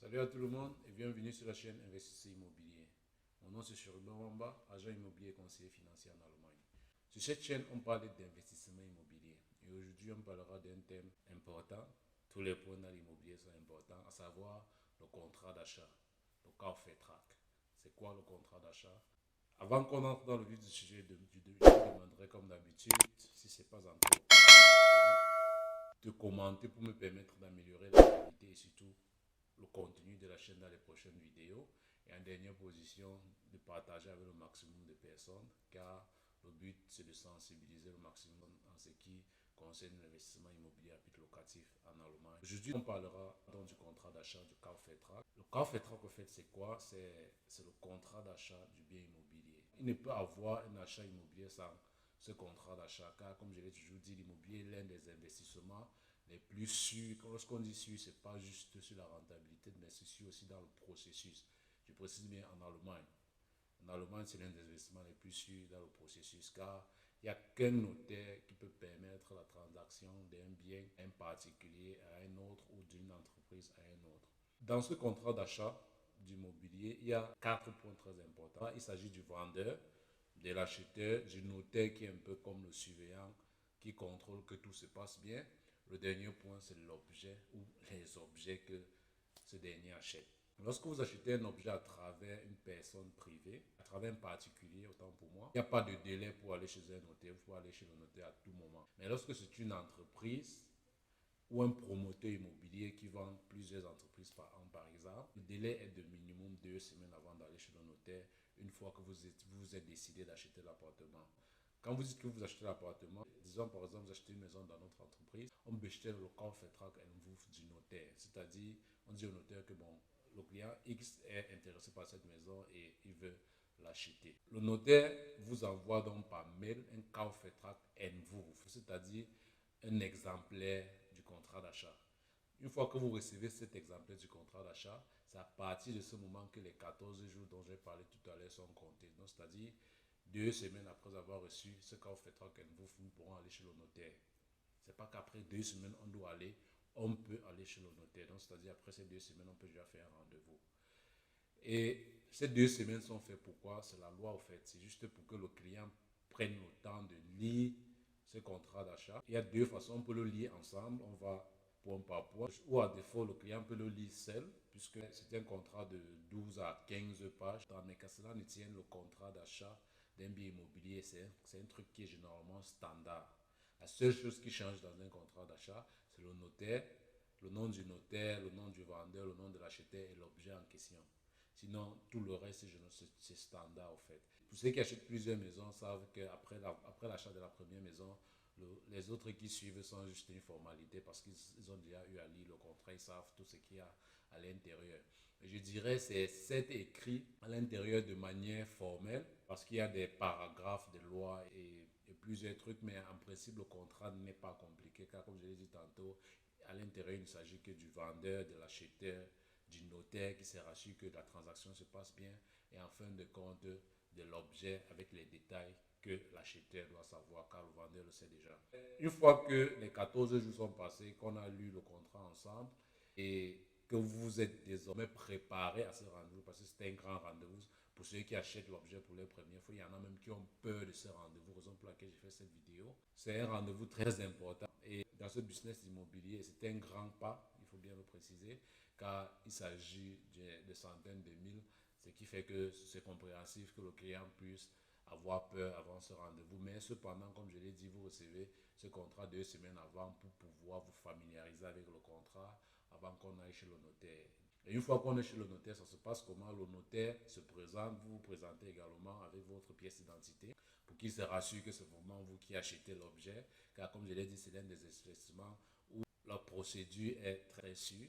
Salut à tout le monde et bienvenue sur la chaîne Investisseur Immobilier. Mon nom c'est Sheridan Wamba, agent immobilier et conseiller financier en Allemagne. Sur cette chaîne, on parle d'investissement immobilier et aujourd'hui, on parlera d'un thème important. Tous les points dans l'immobilier sont importants, à savoir le contrat d'achat, le Kaufvertrag. C'est quoi le contrat d'achat? Avant qu'on entre dans le vif du sujet, je te demanderai comme d'habitude, si ce n'est pas encore de commenter pour me permettre d'améliorer la qualité et surtout le contenu de la chaîne dans les prochaines vidéos. Et en dernière position, de partager avec le maximum de personnes, car le but c'est de sensibiliser le maximum en ce qui concerne l'investissement immobilier à but locatif en Allemagne. Aujourd'hui, on parlera donc du contrat d'achat du Kaufvertrag. Le Kaufvertrag, en fait, c'est quoi? C'est le contrat d'achat du bien immobilier. Il ne peut avoir un achat immobilier sans ce contrat d'achat, car comme je l'ai toujours dit, l'immobilier est l'un des investissements les plus sûrs. Lorsqu'on dit sûr, ce n'est pas juste sur la rentabilité, mais c'est sûr aussi dans le processus. Je précise bien en Allemagne. En Allemagne, c'est l'un des investissements les plus sûrs dans le processus, car il n'y a qu'un notaire qui peut permettre la transaction d'un bien, un particulier à un autre ou d'une entreprise à un autre. Dans ce contrat d'achat d'immobilier, il y a 4 points très importants. Il s'agit du vendeur, de l'acheteur, du notaire qui est un peu comme le surveillant qui contrôle que tout se passe bien. Le dernier point, c'est l'objet ou les objets que ce dernier achète. Lorsque vous achetez un objet à travers une personne privée, à travers un particulier, autant pour moi, il n'y a pas de délai pour aller chez un notaire, vous pouvez aller chez le notaire à tout moment. Mais lorsque c'est une entreprise ou un promoteur immobilier qui vend plusieurs entreprises par an, par exemple, le délai est de minimum 2 semaines avant d'aller chez le notaire, une fois que vous êtes décidé d'acheter l'appartement. Quand vous dites que vous achetez l'appartement, disons par exemple vous achetez une maison dans notre entreprise, on bestellt le Kaufvertrag Entwurf du notaire. C'est-à-dire, on dit au notaire que bon, le client X est intéressé par cette maison et il veut l'acheter. Le notaire vous envoie donc par mail un Kaufvertrag Entwurf, c'est-à-dire un exemplaire du contrat d'achat. Une fois que vous recevez cet exemplaire du contrat d'achat, c'est à partir de ce moment que les 14 jours dont j'ai parlé tout à l'heure sont comptés. Donc, c'est-à-dire 2 semaines après avoir reçu ce Kaufvertrag, nous pourrons aller chez le notaire. Ce n'est pas qu'après 2 semaines, on peut aller chez le notaire. Donc, c'est-à-dire après ces 2 semaines, on peut déjà faire un rendez-vous. Et ces 2 semaines sont faites pourquoi? C'est la loi, au fait. C'est juste pour que le client prenne le temps de lire ce contrat d'achat. Il y a deux façons. On peut le lire ensemble. On va point par point. Ou à défaut, le client peut le lire seul, puisque c'est un contrat de 12 à 15 pages. Mais qu'à cela ne tienne, le contrat d'achat d'un bien immobilier, c'est un truc qui est généralement standard. La seule chose qui change dans un contrat d'achat, c'est le notaire, le nom du notaire, le nom du vendeur, le nom de l'acheteur et l'objet en question. Sinon, tout le reste, c'est standard, au fait. Pour ceux qui achètent plusieurs maisons, savent qu'après l'achat de la première maison, les autres qui suivent sont juste une formalité parce qu'ils ont déjà eu à lire le contrat, ils savent tout ce qu'il y a à l'intérieur. Je dirais que c'est écrit à l'intérieur de manière formelle parce qu'il y a des paragraphes de loi et plusieurs trucs, mais en principe, le contrat n'est pas compliqué car, comme je l'ai dit tantôt, à l'intérieur, il ne s'agit que du vendeur, de l'acheteur, du notaire qui s'est rassuré que la transaction se passe bien et en fin de compte de l'objet avec les détails que l'acheteur doit savoir car le vendeur le sait déjà. Une fois que les 14 jours sont passés, qu'on a lu le contrat ensemble et que vous vous êtes désormais préparé à ce rendez-vous parce que c'est un grand rendez-vous pour ceux qui achètent l'objet pour la première fois. Il y en a même qui ont peur de ce rendez-vous, raison pour laquelle j'ai fait cette vidéo. C'est un rendez-vous très important et dans ce business immobilier, c'est un grand pas, il faut bien le préciser, car il s'agit de centaines de mille, ce qui fait que c'est compréhensif que le client puisse avoir peur avant ce rendez-vous. Mais cependant, comme je l'ai dit, vous recevez ce contrat 2 semaines avant pour pouvoir vous familiariser avec le contrat avant qu'on aille chez le notaire. Et une fois qu'on est chez le notaire, ça se passe comment? Le notaire se présente, vous vous présentez également avec votre pièce d'identité pour qu'il se rassure que c'est vraiment vous qui achetez l'objet. Car comme je l'ai dit, c'est l'un des investissements où la procédure est très sûre.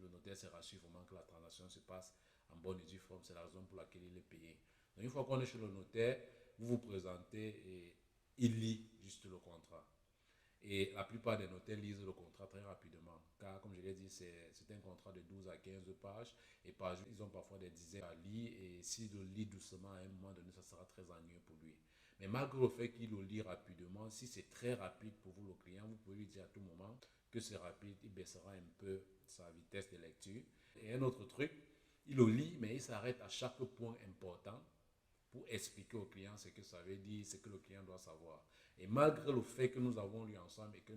Le notaire se rassure vraiment que la transaction se passe en bonne et due forme. C'est la raison pour laquelle il est payé. Donc, une fois qu'on est chez le notaire, vous vous présentez et il lit juste le contrat. Et la plupart des notaires lisent le contrat très rapidement. Car, comme je l'ai dit, c'est un contrat de 12 à 15 pages. Et par jour, ils ont parfois des dizaines à lire. Et s'il le lit doucement, à un moment donné, ça sera très ennuyeux pour lui. Mais malgré le fait qu'il le lit rapidement, si c'est très rapide pour vous, le client, vous pouvez lui dire à tout moment que c'est rapide. Il baissera un peu sa vitesse de lecture. Et un autre truc, il le lit, mais il s'arrête à chaque point important pour expliquer au client ce que ça veut dire, ce que le client doit savoir. Et malgré le fait que nous avons lu ensemble et que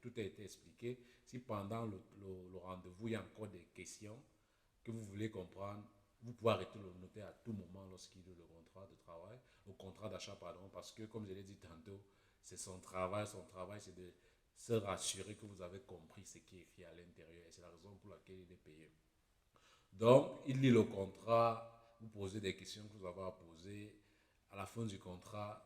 tout a été expliqué, si pendant le rendez-vous, il y a encore des questions que vous voulez comprendre, vous pouvez arrêter le notaire à tout moment lorsqu'il lit le contrat de travail, le contrat d'achat, pardon, parce que comme je l'ai dit tantôt, c'est son travail. Son travail, c'est de se rassurer que vous avez compris ce qui est écrit à l'intérieur. Et c'est la raison pour laquelle il est payé. Donc, il lit le contrat, vous posez des questions que vous avez à poser. À la fin du contrat,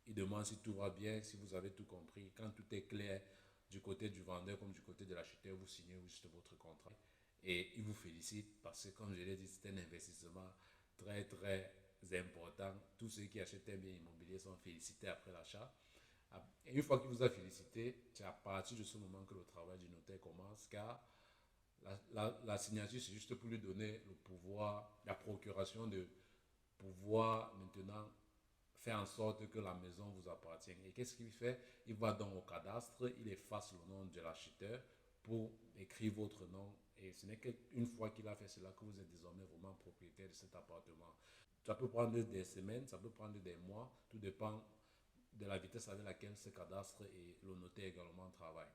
il demande si tout va bien, si vous avez tout compris. Quand tout est clair, du côté du vendeur comme du côté de l'acheteur, vous signez juste votre contrat. Et il vous félicite parce que, comme je l'ai dit, c'est un investissement très, très important. Tous ceux qui achètent un bien immobilier sont félicités après l'achat. Et une fois qu'il vous a félicité, c'est à partir de ce moment que le travail du notaire commence, car la signature, c'est juste pour lui donner le pouvoir, la procuration de pouvoir maintenant faire en sorte que la maison vous appartienne. Et qu'est-ce qu'il fait? Il va donc au cadastre, il efface le nom de l'acheteur pour écrire votre nom. Et ce n'est qu'une fois qu'il a fait cela que vous êtes désormais vraiment propriétaire de cet appartement. Ça peut prendre des semaines, ça peut prendre des mois, tout dépend de la vitesse avec laquelle ce cadastre et le notaire également travaillent.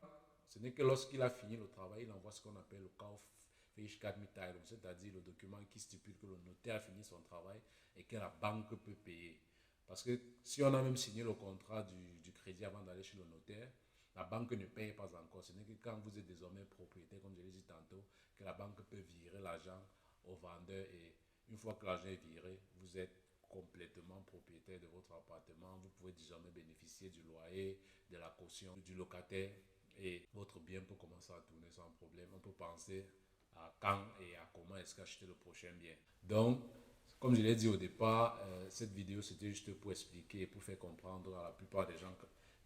Ce n'est que lorsqu'il a fini le travail, il envoie ce qu'on appelle le Kaufmännlichkeitsmitteilung, c'est-à-dire le document qui stipule que le notaire a fini son travail et que la banque peut payer. Parce que si on a même signé le contrat du crédit avant d'aller chez le notaire, la banque ne paye pas encore. Ce n'est que quand vous êtes désormais propriétaire, comme je l'ai dit tantôt, que la banque peut virer l'argent au vendeur. Et une fois que l'argent est viré, vous êtes complètement propriétaire de votre appartement. Vous pouvez désormais bénéficier du loyer, de la caution du locataire et votre bien peut commencer à tourner sans problème. On peut penser à quand et à comment est-ce qu'acheter le prochain bien. Donc, comme je l'ai dit au départ, cette vidéo c'était juste pour expliquer et pour faire comprendre à la plupart des gens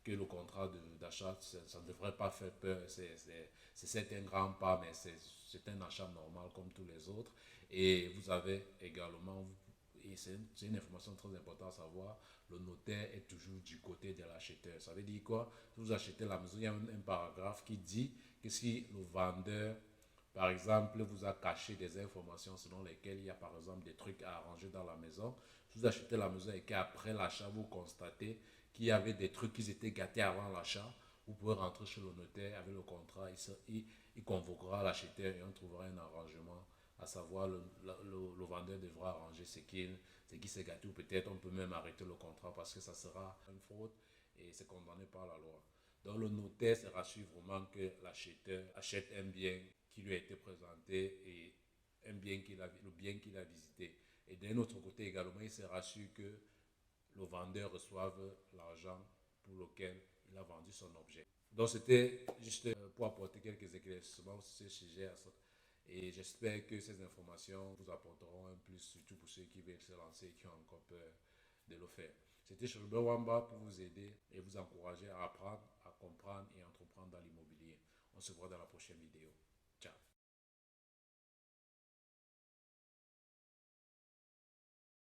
que le contrat d'achat, ça ne devrait pas faire peur. C'est un grand pas, mais c'est un achat normal comme tous les autres. Et vous avez également, et c'est une information très importante à savoir, le notaire est toujours du côté de l'acheteur. Ça veut dire quoi? Si vous achetez la maison, il y a un paragraphe qui dit que si le vendeur, par exemple, vous a caché des informations selon lesquelles il y a par exemple des trucs à arranger dans la maison, si vous achetez la maison et qu'après l'achat, vous constatez qu'il y avait des trucs qui étaient gâtés avant l'achat, vous pouvez rentrer chez le notaire avec le contrat, il convoquera l'acheteur et on trouvera un arrangement, à savoir le vendeur devra arranger ce qui s'est gâté, ou peut-être on peut même arrêter le contrat parce que ça sera une faute et c'est condamné par la loi. Donc le notaire se rassure vraiment que l'acheteur achète un bien qui lui a été présenté et le bien qu'il a visité. Et d'un autre côté également, il se rassure que le vendeur reçoive l'argent pour lequel il a vendu son objet. Donc c'était juste pour apporter quelques éclaircissements sur ce sujet. Et j'espère que ces informations vous apporteront un plus, surtout pour ceux qui veulent se lancer et qui ont encore peur de le faire. C'était Shurubel Wamba pour vous aider et vous encourager à apprendre, à comprendre et à entreprendre dans l'immobilier. On se voit dans la prochaine vidéo.